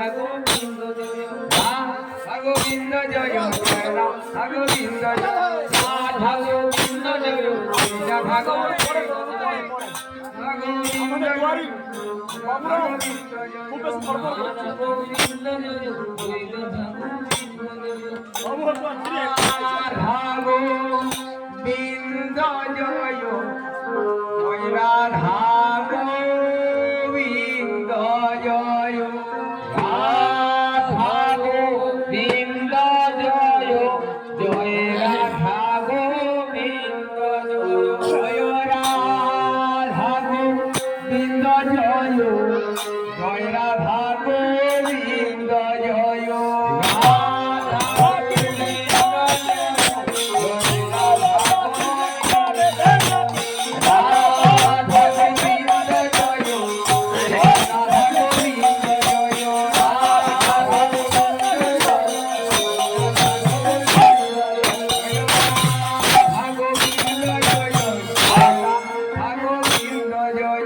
Govinda Joy Radha Govinda Joy Radha Govinda Joy Radha Govinda Joy Radha Govinda Joy Govinda Joy Radha Govinda Joy Radha Govinda Joy Joy Radha Govinda Joy Radha Govinda Joy Joy Radha Govinda Joy Govinda Joy Joy Radha Govinda Joy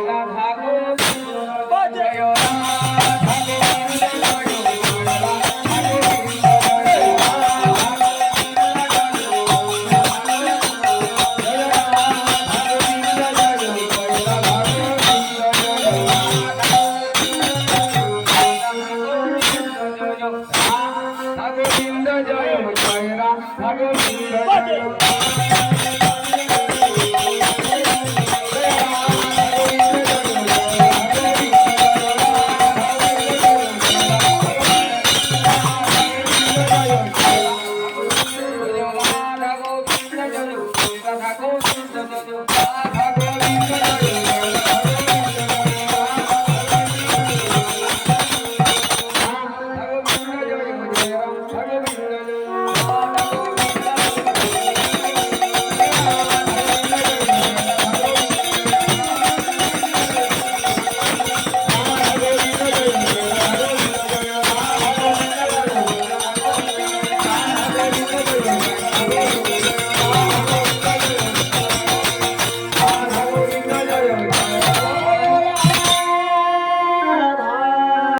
Radha Govinda Joy Radha Govinda